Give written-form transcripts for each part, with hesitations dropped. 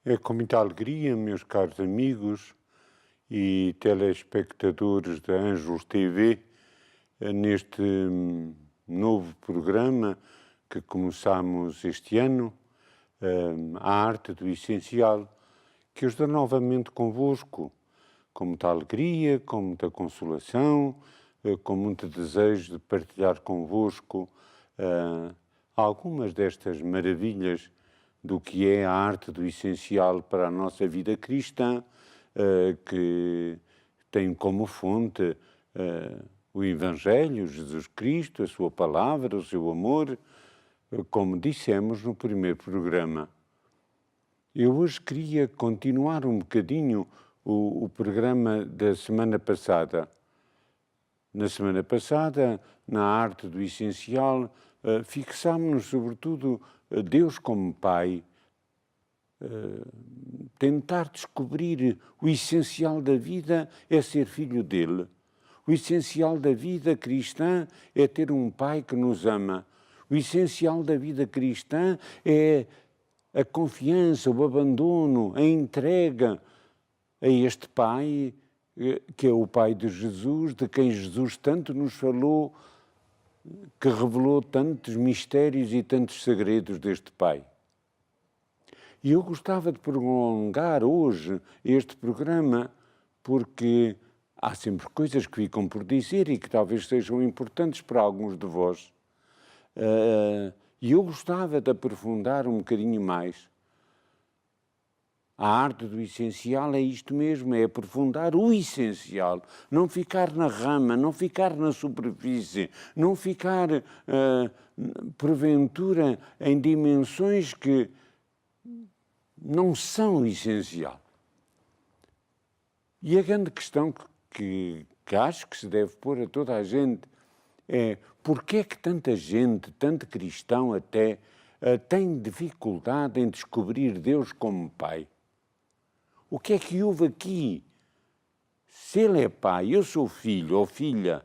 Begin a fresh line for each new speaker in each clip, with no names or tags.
É com muita alegria, meus caros amigos e telespectadores da Ângelos TV, neste novo programa que começamos este ano, A Arte do Essencial, que eu estou novamente convosco, com muita alegria, com muita consolação, com muito desejo de partilhar convosco algumas destas maravilhas do que é a arte do essencial para a nossa vida cristã, que tem como fonte o Evangelho, Jesus Cristo, a sua palavra, o seu amor, como dissemos no primeiro programa. Eu hoje queria continuar um bocadinho o programa da semana passada. Na semana passada, na arte do essencial, fixámos-nos sobretudo Deus como Pai, tentar descobrir o essencial da vida é ser filho dele. O essencial da vida cristã é ter um Pai que nos ama. O essencial da vida cristã é a confiança, o abandono, a entrega a este Pai, que é o Pai de Jesus, de quem Jesus tanto nos falou, que revelou tantos mistérios e tantos segredos deste Pai. E eu gostava de prolongar hoje este programa, porque há sempre coisas que ficam por dizer e que talvez sejam importantes para alguns de vós. E eu gostava de aprofundar um bocadinho mais. A arte do essencial é isto mesmo, é aprofundar o essencial, não ficar na rama, não ficar na superfície, não ficar, porventura, em dimensões que não são o essencial. E a grande questão que acho que se deve pôr a toda a gente é porquê é que tanta gente, tanto cristão até, tem dificuldade em descobrir Deus como Pai? O que é que houve aqui? Se ele é pai, eu sou filho ou filha,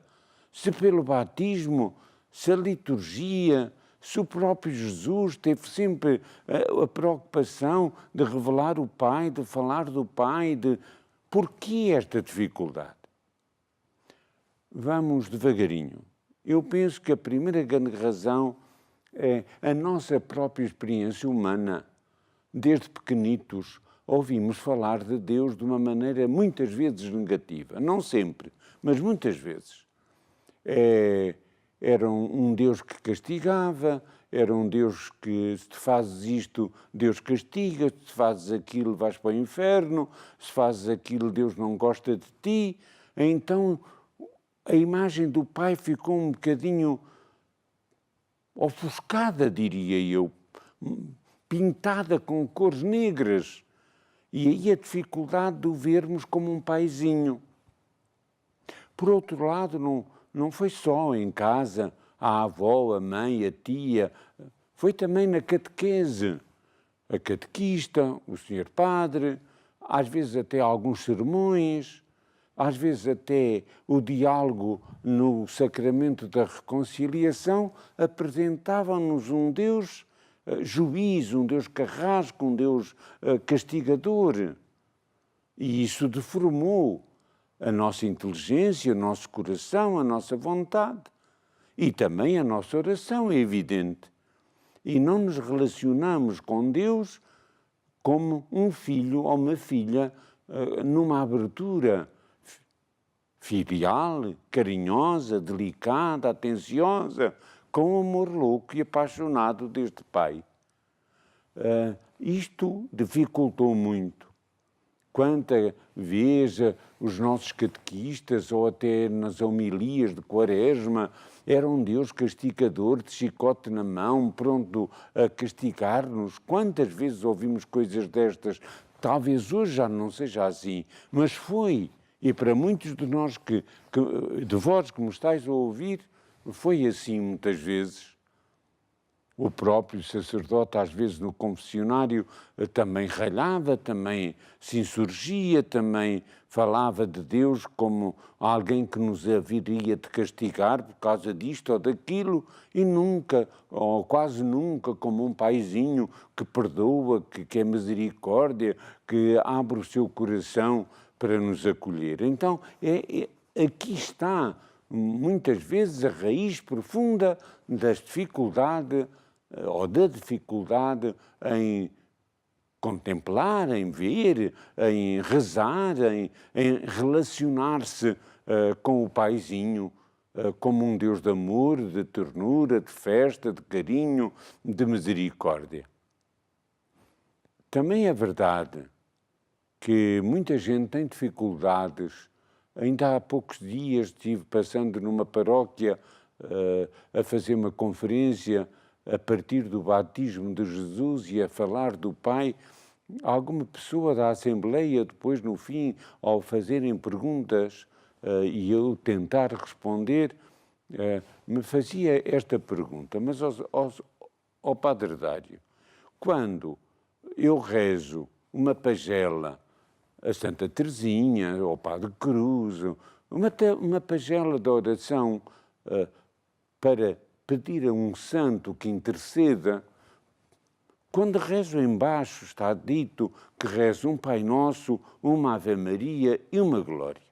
se pelo batismo, se a liturgia, se o próprio Jesus teve sempre a preocupação de revelar o Pai, de falar do Pai, por que esta dificuldade? Vamos devagarinho. Eu penso que a primeira grande razão é a nossa própria experiência humana. Desde pequenitos, ouvimos falar de Deus de uma maneira muitas vezes negativa. Não sempre, mas muitas vezes. Era um Deus que castigava, era um Deus que, se fazes isto, Deus castiga, se fazes aquilo, vais para o inferno, se fazes aquilo, Deus não gosta de ti. Então, a imagem do Pai ficou um bocadinho ofuscada, diria eu, pintada com cores negras. E aí a dificuldade de o vermos como um paizinho. Por outro lado, não foi só em casa, a avó, a mãe, a tia, foi também na catequese. A catequista, o senhor padre, às vezes até alguns sermões, às vezes até o diálogo no sacramento da reconciliação, apresentavam-nos um Deus juiz, um Deus carrasco, um Deus castigador. E isso deformou a nossa inteligência, o nosso coração, a nossa vontade e também a nossa oração, é evidente. E não nos relacionamos com Deus como um filho ou uma filha numa abertura filial, carinhosa, delicada, atenciosa, com o amor louco e apaixonado deste Pai. Isto dificultou muito. Quanta vez os nossos catequistas, ou até nas homilias de Quaresma, era um Deus castigador, de chicote na mão, pronto a castigar-nos. Quantas vezes ouvimos coisas destas? Talvez hoje já não seja assim, mas foi. E para muitos de nós, de vós que me estáis a ouvir, foi assim muitas vezes. O próprio sacerdote, às vezes no confessionário, também ralhava, também se insurgia, também falava de Deus como alguém que nos haveria de castigar por causa disto ou daquilo, e nunca, ou quase nunca, como um paizinho que perdoa, que é misericórdia, que abre o seu coração para nos acolher. Então, aqui está, muitas vezes, a raiz profunda das dificuldades, ou da dificuldade em contemplar, em ver, em rezar, em relacionar-se com o paizinho como um Deus de amor, de ternura, de festa, de carinho, de misericórdia. Também é verdade que muita gente tem dificuldades. Ainda há poucos dias estive passando numa paróquia a fazer uma conferência a partir do batismo de Jesus e a falar do Pai. Alguma pessoa da Assembleia, depois, no fim, ao fazerem perguntas e eu tentar responder, me fazia esta pergunta: mas ao Padre Dário, quando eu rezo uma pagela a Santa Teresinha, ao Padre Cruz, uma pagela de oração para pedir a um santo que interceda, quando rezo embaixo está dito que rezo um Pai Nosso, uma Ave Maria e uma Glória.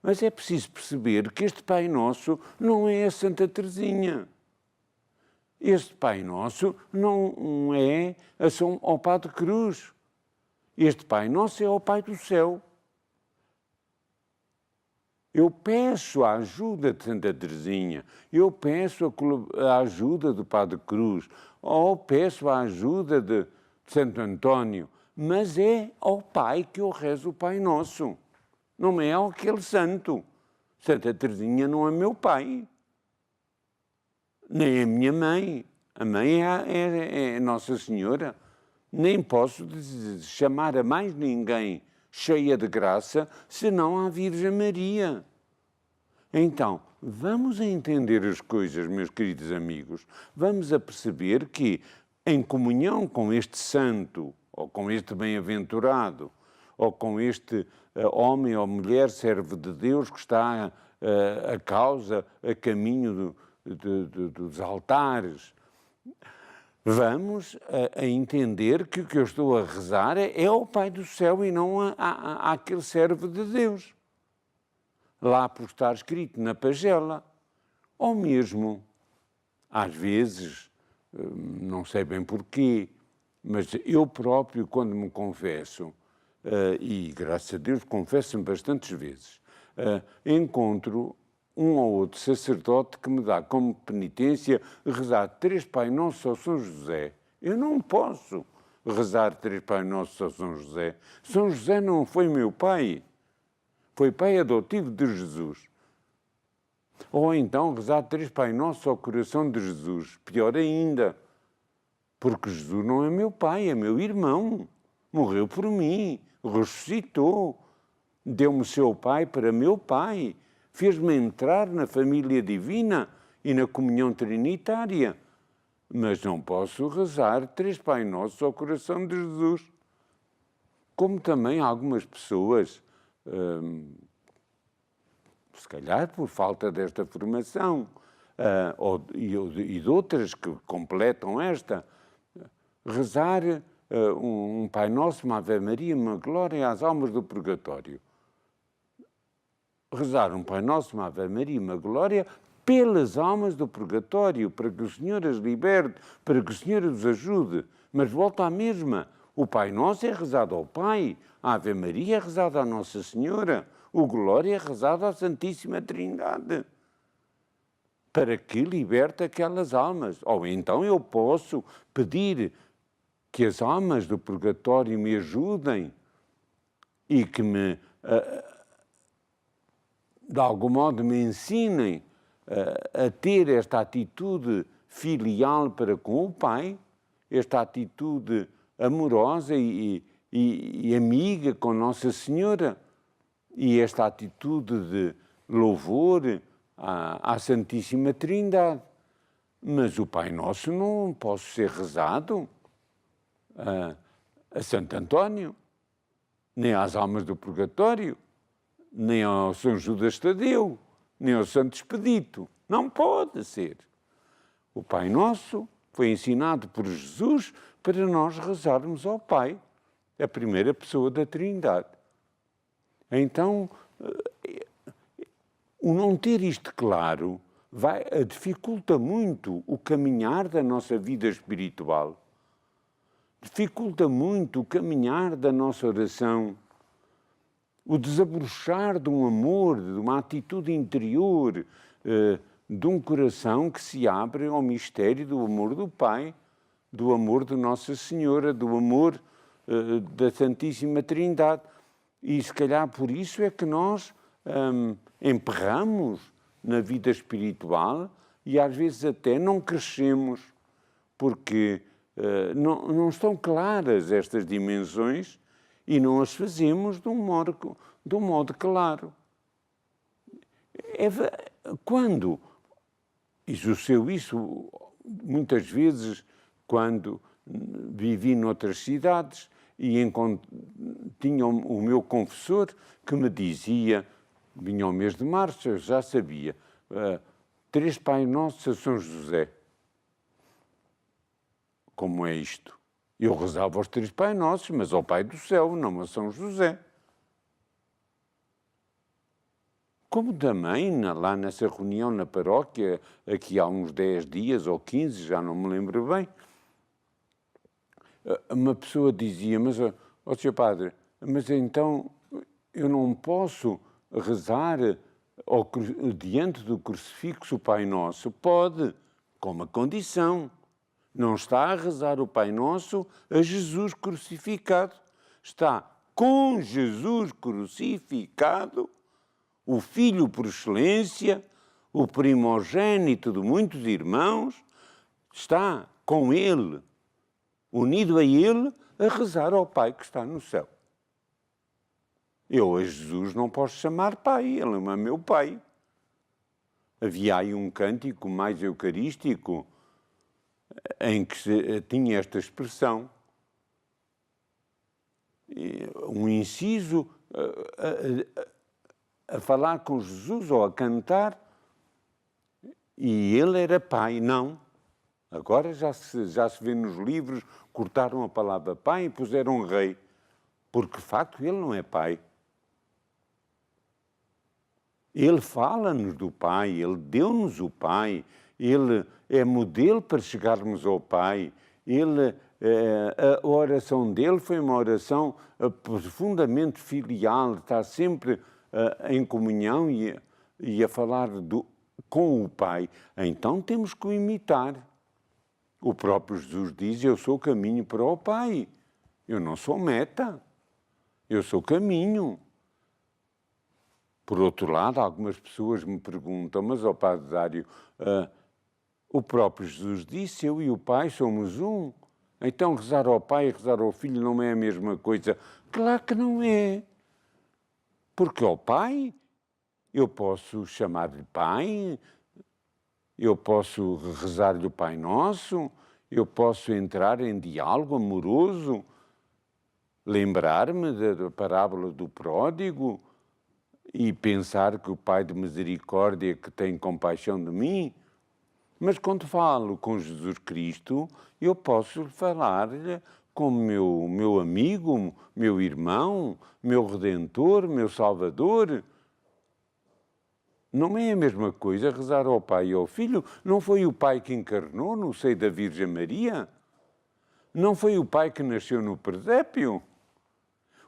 Mas é preciso perceber que este Pai Nosso não é a Santa Teresinha. Este Pai Nosso não é ao Padre Cruz. Este Pai Nosso é ao Pai do Céu. Eu peço a ajuda de Santa Teresinha, eu peço a ajuda do Padre Cruz, ou peço a ajuda de Santo António, mas é ao Pai que eu rezo o Pai Nosso, não é àquele santo. Santa Teresinha não é meu pai, nem a minha mãe. A mãe é Nossa Senhora. Nem posso chamar a mais ninguém cheia de graça, senão a Virgem Maria. Então, vamos a entender as coisas, meus queridos amigos. Vamos a perceber que, em comunhão com este santo, ou com este bem-aventurado, ou com este homem ou mulher servo de Deus que está a causa, a caminho dos altares, vamos a entender que o que eu estou a rezar é ao Pai do Céu e não àquele servo de Deus. Lá por estar escrito na pagela. Ou mesmo, às vezes, não sei bem porquê, mas eu próprio, quando me confesso, e graças a Deus confesso-me bastantes vezes, encontro um ou outro sacerdote que me dá como penitência rezar 3 Pai Nossos ao São José. Eu não posso rezar 3 Pai Nossos ao São José. São José não foi meu pai, foi pai adotivo de Jesus. Ou então rezar 3 Pai Nossos ao coração de Jesus. Pior ainda, porque Jesus não é meu pai, é meu irmão. Morreu por mim, ressuscitou, deu-me seu pai para meu pai, fez-me entrar na família divina e na comunhão trinitária. Mas não posso rezar 3 Pai Nossos ao coração de Jesus. Como também algumas pessoas, se calhar por falta desta formação, e de outras que completam esta, rezar um Pai Nosso, uma Ave Maria, uma Glória às almas do purgatório. Rezar um Pai Nosso, uma Ave Maria, uma Glória pelas almas do purgatório, para que o Senhor as liberte, para que o Senhor os ajude. Mas volta à mesma. O Pai Nosso é rezado ao Pai, a Ave Maria é rezada à Nossa Senhora, o Glória é rezado à Santíssima Trindade, para que liberte aquelas almas. Ou então eu posso pedir que as almas do purgatório me ajudem e que me, de algum modo, me ensinem a ter esta atitude filial para com o Pai, esta atitude amorosa e amiga com Nossa Senhora, e esta atitude de louvor à Santíssima Trindade. Mas o Pai Nosso não pode ser rezado a Santo António, nem às almas do purgatório, nem ao São Judas Tadeu, nem ao Santo Expedito. Não pode ser. O Pai Nosso foi ensinado por Jesus para nós rezarmos ao Pai, a primeira pessoa da Trindade. Então, o não ter isto claro dificulta muito o caminhar da nossa vida espiritual, dificulta muito o caminhar da nossa oração, o desabrochar de um amor, de uma atitude interior, de um coração que se abre ao mistério do amor do Pai, do amor de Nossa Senhora, do amor da Santíssima Trindade. E se calhar por isso é que nós emperramos na vida espiritual e às vezes até não crescemos, porque não estão claras estas dimensões e não as fazemos de um modo claro. Quando, e sucedeu isso muitas vezes quando vivi noutras cidades e tinha o meu confessor que me dizia, vinha ao mês de março, eu já sabia, 3 Pai Nossos a São José. Como é isto? Eu rezava aos 3 Pai Nossos, mas ao Pai do Céu, não a São José. Como também, lá nessa reunião na paróquia, aqui há uns 10 dias ou 15, já não me lembro bem, uma pessoa dizia, mas, ó Sr. Padre, mas então eu não posso rezar diante do crucifixo o Pai Nosso? Pode, com uma condição. Não está a rezar o Pai Nosso a Jesus crucificado. Está com Jesus crucificado, o Filho por excelência, o primogênito de muitos irmãos, está com Ele, unido a Ele, a rezar ao Pai que está no céu. Eu a Jesus não posso chamar Pai, Ele é meu Pai. Havia aí um cântico mais eucarístico em que tinha esta expressão, um inciso a falar com Jesus ou a cantar, e ele era Pai. Não. Agora já se vê nos livros, cortaram a palavra Pai e puseram Rei, porque de facto ele não é Pai. Ele fala-nos do Pai, Ele deu-nos o Pai, Ele é modelo para chegarmos ao Pai. A oração dele foi uma oração profundamente filial, está sempre em comunhão e a falar com o Pai. Então temos que o imitar. O próprio Jesus diz, eu sou o caminho para o Pai. Eu não sou meta, eu sou caminho. Por outro lado, algumas pessoas me perguntam, mas, ó Padre Dário, o próprio Jesus disse, eu e o Pai somos um. Então rezar ao Pai e rezar ao Filho não é a mesma coisa? Claro que não é. Porque ao Pai eu posso chamar-lhe Pai, eu posso rezar-lhe o Pai Nosso, eu posso entrar em diálogo amoroso, lembrar-me da parábola do pródigo, e pensar que o Pai de misericórdia que tem compaixão de mim, mas quando falo com Jesus Cristo, eu posso falar-lhe como meu amigo, meu irmão, meu Redentor, meu Salvador. Não é a mesma coisa rezar ao Pai e ao Filho. Não foi o Pai que encarnou no seio da Virgem Maria? Não foi o Pai que nasceu no presépio?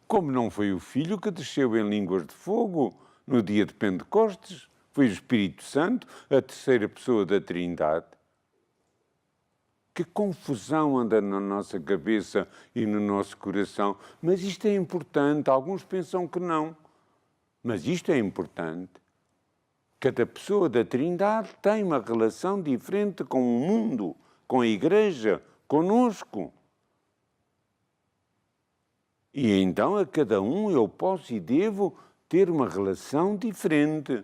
Como não foi o Filho que desceu em línguas de fogo no dia de Pentecostes? Foi o Espírito Santo, a terceira pessoa da Trindade. Que confusão anda na nossa cabeça e no nosso coração. Mas isto é importante. Alguns pensam que não. Mas isto é importante. Cada pessoa da Trindade tem uma relação diferente com o mundo, com a Igreja, conosco. E então a cada um eu posso e devo ter uma relação diferente.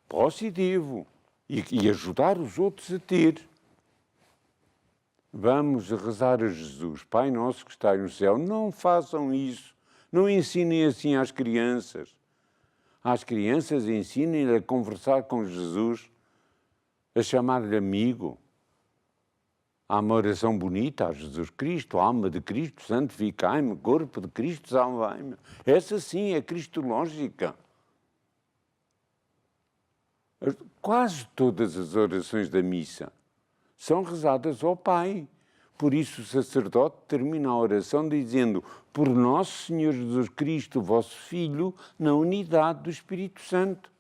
Posso e devo. e ajudar os outros a ter. Vamos rezar a Jesus. Pai nosso que está no céu, não façam isso. Não ensinem assim às crianças. Às crianças ensinem a conversar com Jesus, a chamar-lhe amigo. Há uma oração bonita a Jesus Cristo, alma de Cristo, santificai-me, corpo de Cristo, salvai-me. Essa sim é cristológica. Quase todas as orações da missa são rezadas ao Pai. Por isso o sacerdote termina a oração dizendo: por nosso Senhor Jesus Cristo, vosso Filho, na unidade do Espírito Santo.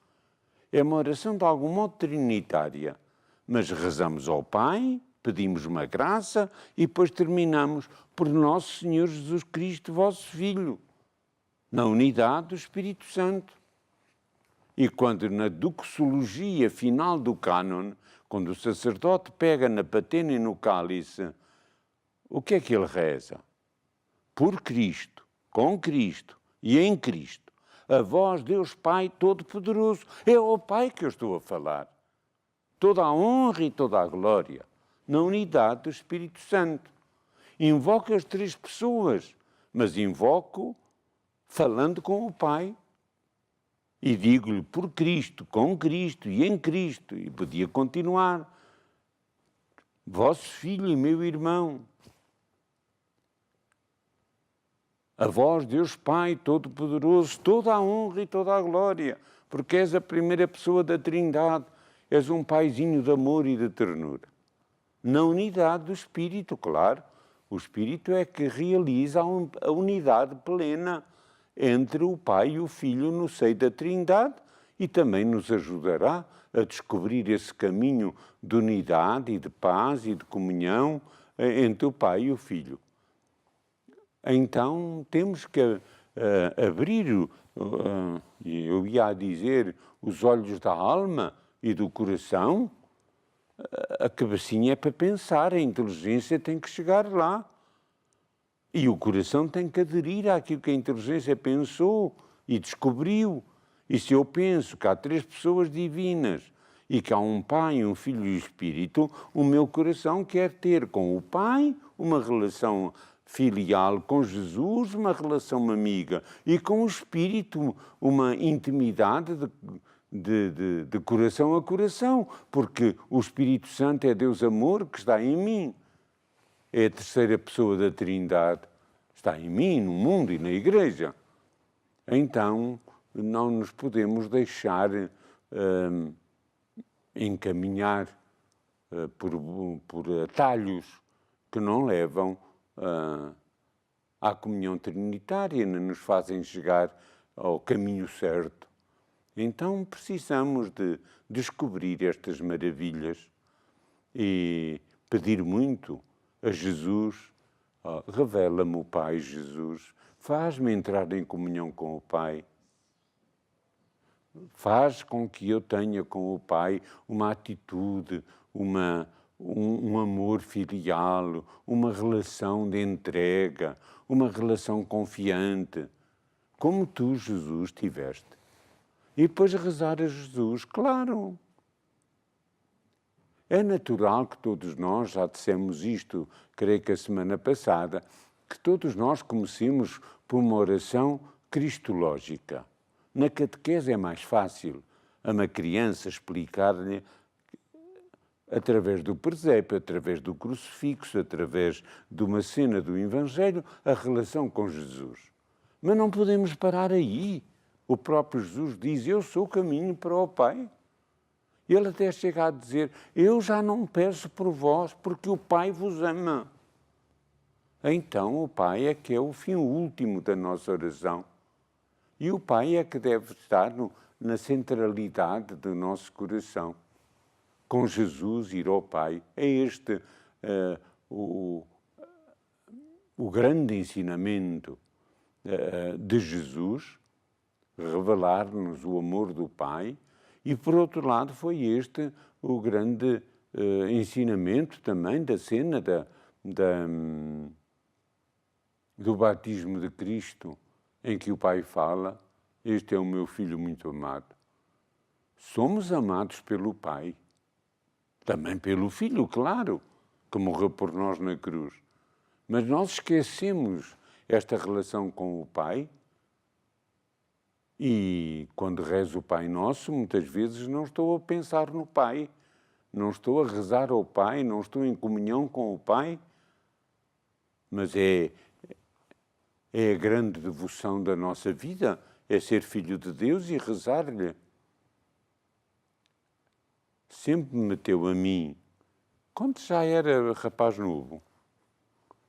É uma oração de algum modo trinitária, mas rezamos ao Pai, pedimos uma graça e depois terminamos: por nosso Senhor Jesus Cristo, vosso Filho, na unidade do Espírito Santo. E quando na doxologia final do cânon, quando o sacerdote pega na patena e no cálice, o que é que ele reza? Por Cristo, com Cristo e em Cristo, a vós, Deus Pai Todo-Poderoso. É ao Pai que eu estou a falar. Toda a honra e toda a glória, na unidade do Espírito Santo. Invoco as três pessoas, mas invoco falando com o Pai. E digo-lhe por Cristo, com Cristo e em Cristo. E podia continuar. Vosso filho e meu irmão. A vós, Deus Pai Todo-Poderoso, toda a honra e toda a glória, porque és a primeira pessoa da Trindade, és um paizinho de amor e de ternura. Na unidade do Espírito, claro. O Espírito é que realiza a unidade plena entre o Pai e o Filho no seio da Trindade e também nos ajudará a descobrir esse caminho de unidade e de paz e de comunhão entre o Pai e o Filho. Então temos que abrir, eu ia dizer, os olhos da alma e do coração. A cabecinha é para pensar, a inteligência tem que chegar lá. E o coração tem que aderir àquilo que a inteligência pensou e descobriu. E se eu penso que há três pessoas divinas e que há um Pai, um Filho e um Espírito, o meu coração quer ter com o Pai uma relação filial, com Jesus uma relação amiga e com o Espírito uma intimidade de coração a coração, porque o Espírito Santo é Deus amor que está em mim. É a terceira pessoa da Trindade, está em mim, no mundo e na Igreja. Então, não nos podemos deixar encaminhar por atalhos que não levam à comunhão trinitária, não nos fazem chegar ao caminho certo. Então, precisamos de descobrir estas maravilhas e pedir muito a Jesus: revela-me o Pai, Jesus, faz-me entrar em comunhão com o Pai, faz com que eu tenha com o Pai uma atitude, um amor filial, uma relação de entrega, uma relação confiante, como tu, Jesus, tiveste. E depois rezar a Jesus, claro. É natural que todos nós, já dissemos isto, creio que a semana passada, que todos nós comecemos por uma oração cristológica. Na catequese é mais fácil a uma criança explicar-lhe, através do presépio, através do crucifixo, através de uma cena do Evangelho, a relação com Jesus. Mas não podemos parar aí. O próprio Jesus diz: eu sou o caminho para o Pai. Ele até chega a dizer: eu já não peço por vós, porque o Pai vos ama. Então o Pai é que é o fim último da nossa oração. E o Pai é que deve estar na centralidade do nosso coração. Com Jesus ir ao Pai. É este o grande ensinamento de Jesus, revelar-nos o amor do Pai. E, por outro lado, foi este o grande ensinamento também da cena do batismo de Cristo, em que o Pai fala: este é o meu Filho muito amado. Somos amados pelo Pai. Também pelo Filho, claro, que morreu por nós na cruz. Mas nós esquecemos esta relação com o Pai e quando rezo o Pai Nosso, muitas vezes não estou a pensar no Pai, não estou a rezar ao Pai, não estou em comunhão com o Pai, mas é a grande devoção da nossa vida, é ser filho de Deus e rezar-lhe. Sempre me meteu a mim, quando já era rapaz novo,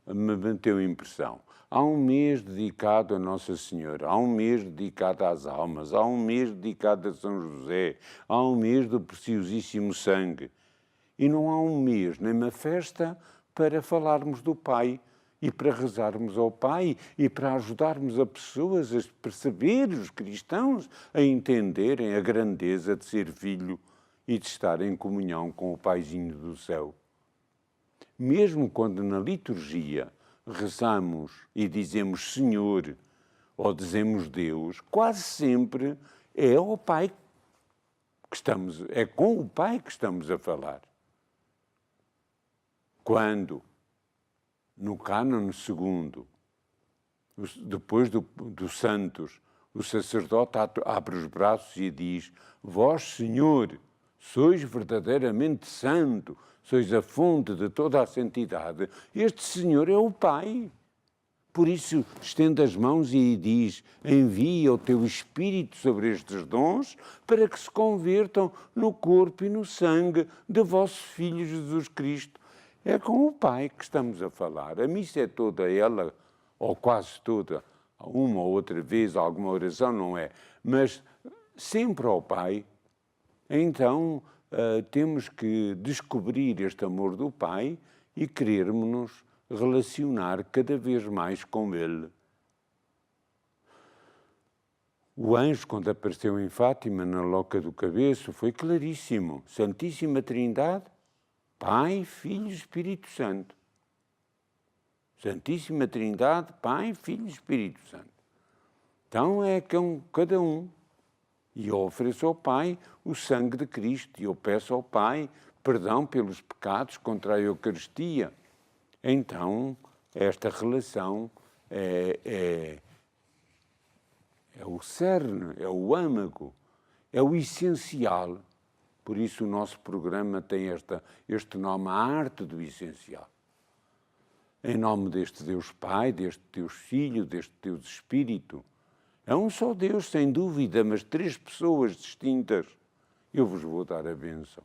me meteu impressão. Há um mês dedicado a Nossa Senhora, há um mês dedicado às almas, há um mês dedicado a São José, há um mês do preciosíssimo sangue. E não há um mês, nem uma festa, para falarmos do Pai e para rezarmos ao Pai e para ajudarmos as pessoas a perceber, os cristãos, a entenderem a grandeza de ser filho e de estar em comunhão com o Paizinho do céu. Mesmo quando na liturgia rezamos e dizemos Senhor ou dizemos Deus, quase sempre é ao Pai que estamos, é com o Pai que estamos a falar. Quando, no Cânon segundo, depois do Santos, o sacerdote abre os braços e diz: Vós, Senhor, sois verdadeiramente santo, sois a fonte de toda a santidade. Este Senhor é o Pai. Por isso, estende as mãos e diz: envia o teu Espírito sobre estes dons para que se convertam no corpo e no sangue de vosso Filho Jesus Cristo. É com o Pai que estamos a falar. A missa é toda ela, ou quase toda, uma ou outra vez, alguma oração não é, mas sempre ao Pai. Então, temos que descobrir este amor do Pai e querermos-nos relacionar cada vez mais com Ele. O anjo, quando apareceu em Fátima, na Loca do Cabeço, foi claríssimo. Santíssima Trindade, Pai, Filho e Espírito Santo. Santíssima Trindade, Pai, Filho e Espírito Santo. Então é cada um. E eu ofereço ao Pai o sangue de Cristo. E eu peço ao Pai perdão pelos pecados contra a Eucaristia. Então, esta relação é o cerne, é o âmago, é o essencial. Por isso o nosso programa tem este nome, a arte do essencial. Em nome deste Deus Pai, deste Deus Filho, deste Deus Espírito. É um só Deus, sem dúvida, mas três pessoas distintas. Eu vos vou dar a bênção.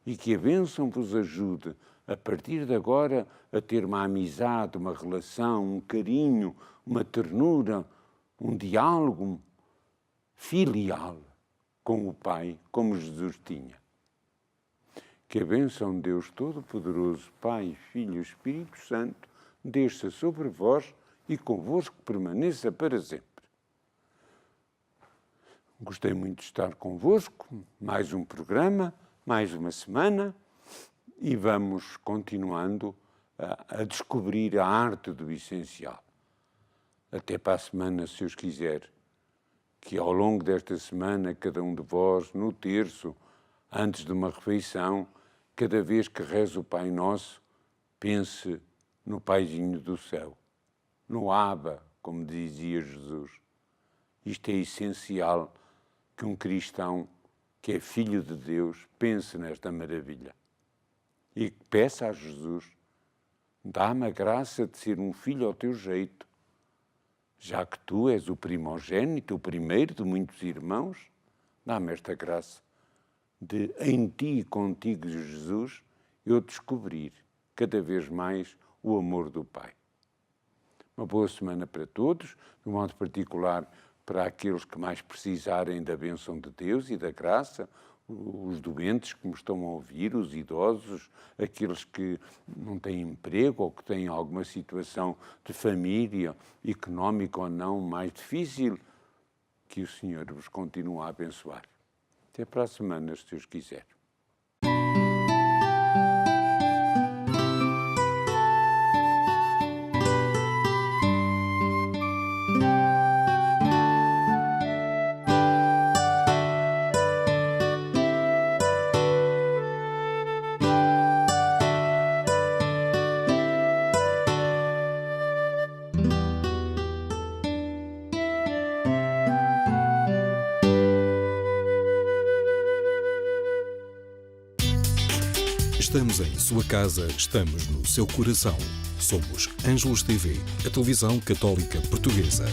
E que a bênção vos ajude, a partir de agora, a ter uma amizade, uma relação, um carinho, uma ternura, um diálogo filial com o Pai, como Jesus tinha. Que a bênção de Deus Todo-Poderoso, Pai, Filho e Espírito Santo, desça sobre vós e convosco permaneça para sempre. Gostei muito de estar convosco, mais um programa, mais uma semana, e vamos continuando a descobrir a arte do essencial. Até para a semana, se Deus quiser. Que ao longo desta semana, cada um de vós, no terço, antes de uma refeição, cada vez que reza o Pai Nosso, pense no Paizinho do céu, no Abba, como dizia Jesus. Isto é essencial que um cristão, que é filho de Deus, pense nesta maravilha. E peça a Jesus, dá-me a graça de ser um filho ao teu jeito, já que tu és o primogênito, o primeiro de muitos irmãos, dá-me esta graça de, em ti e contigo, Jesus, eu descobrir cada vez mais o amor do Pai. Uma boa semana para todos, de um modo particular para aqueles que mais precisarem da bênção de Deus e da graça, os doentes que me estão a ouvir, os idosos, aqueles que não têm emprego ou que têm alguma situação de família, económica ou não, mais difícil, que o Senhor vos continue a abençoar. Até para a semana, se Deus quiser.
estamos em sua casa, estamos no seu coração. Somos Ângelos TV, a televisão católica portuguesa.